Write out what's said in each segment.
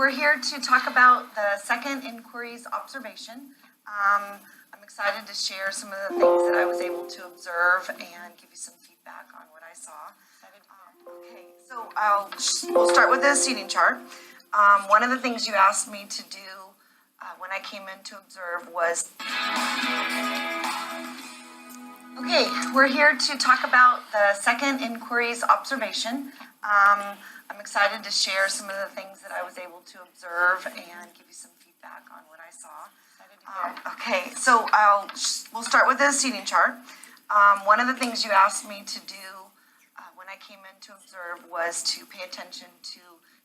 we're here to talk about the second inquiry's observation. I'm excited to share some of the things that I was able to observe and give you some feedback on what I saw. Okay, so we'll start with the seating chart. One of the things you asked me to do when I came in to observe was, okay, we're here to talk about the second inquiry's observation. I'm excited to share some of the things that I was able to observe and give you some feedback on what I saw. Okay, so we'll start with the seating chart. One of the things you asked me to do when I came in to observe was to pay attention to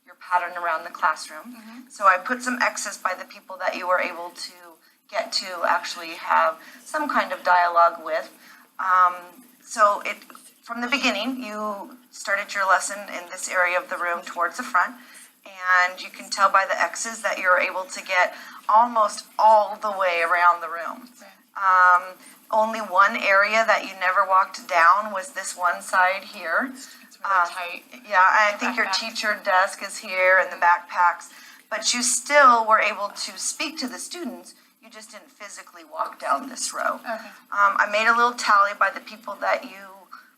your pattern around the classroom. So I put some X's by the people that you were able to get to actually have some kind of dialogue with. From the beginning, you started your lesson in this area of the room towards the front, and you can tell by the X's that you're able to get almost all the way around the room. Only one area that you never walked down was this one side here. It's really tight. Yeah, I think your teacher desk is here and the backpacks, but you still were able to speak to the students. You just didn't physically walk down this row. Okay. I made a little tally by the people that you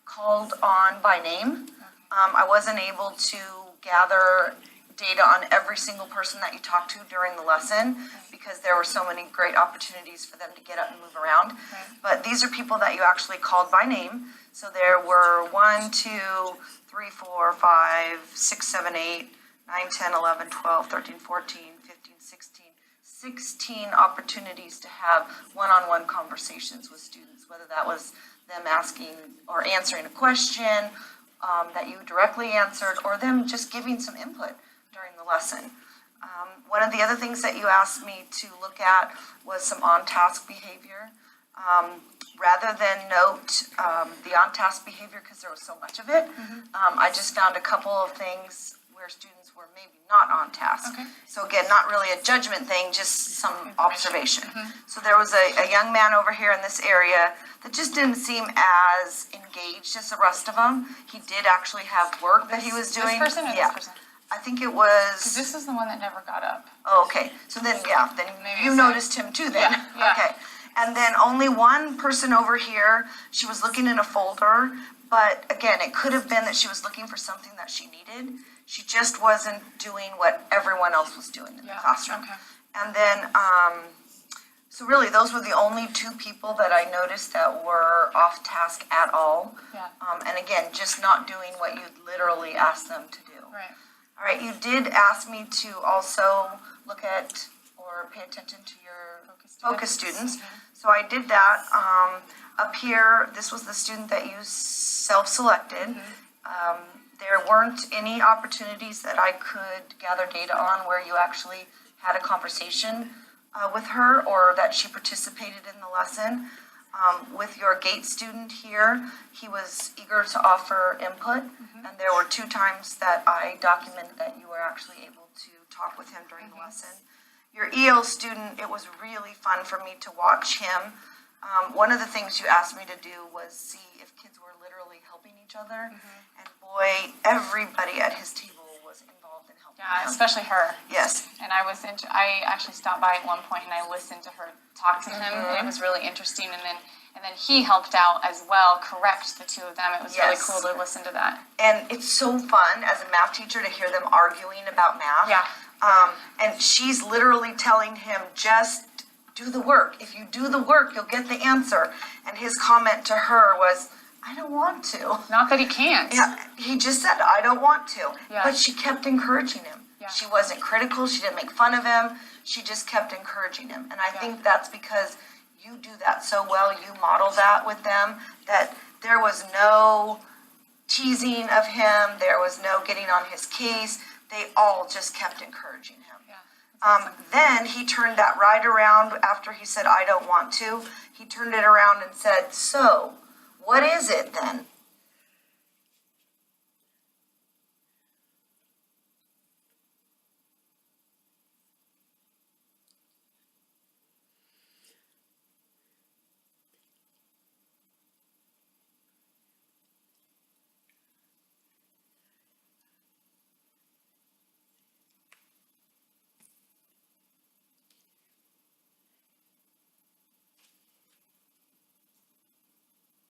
called on by name. I wasn't able to gather data on every single person that you talked to during the lesson because there were so many great opportunities for them to get up and move around. But these are people that you actually called by name. So there were 1, 2, 3, 4, 5, 6, 7, 8, 9, 10, 11, 12, 13, 14, 15, 16 opportunities to have one-on-one conversations with students, whether that was them asking or answering a question that you directly answered, or them just giving some input during the lesson. One of the other things that you asked me to look at was some on-task behavior. Rather than note the on-task behavior, because there was so much of it, I just found a couple of things where students were maybe not on task. Okay. So again, not really a judgment thing, just some observation. So there was a young man over here in this area that just didn't seem as engaged as the rest of them. He did actually have work that he was doing. This person or Yeah. this person? I think it was. Because this is the one that never got up. Oh, okay. So then, then Maybe you it's noticed him too then. Yeah. Okay. And then only one person over here, she was looking in a folder, but again, it could have been that she was looking for something that she needed. She just wasn't doing what everyone else was doing in the classroom. Okay. And then, so really those were the only two people that I noticed that were off task at all. Yeah. And again, just not doing what you literally asked them to do. Right. All right, you did ask me to also look at or pay attention to your focus students. So I did that. Up here, this was the student that you self-selected. There weren't any opportunities that I could gather data on where you actually had a conversation with her or that she participated in the lesson. With your GATE student here, he was eager to offer input, and there were 2 times that I documented that you were actually able to talk with him during the lesson. Your EL student, it was really fun for me to watch him. One of the things you asked me to do was see if kids were literally helping each other, and boy, everybody at his table was involved in helping Yeah, him. especially her. Yes. And I actually stopped by at one point and I listened to her talk to him, and it was really interesting. And then he helped out as well, correct the 2 of them. It was really cool to listen to that. And it's so fun as a math teacher to hear them arguing about math. Yeah. And she's literally telling him, just do the work. If you do the work, you'll get the answer. And his comment to her was, I don't want to. Not that he can't. Yeah, he just said, I don't want to. Yeah. But she kept encouraging him. Yeah. She wasn't critical. She didn't make fun of him. She just kept encouraging him. And I think that's because you do that so well. You model that with them, that there was no teasing of him. There was no getting on his case. They all just kept encouraging him. Then he turned that right around after he said, I don't want to. He turned it around and said, so what is it then?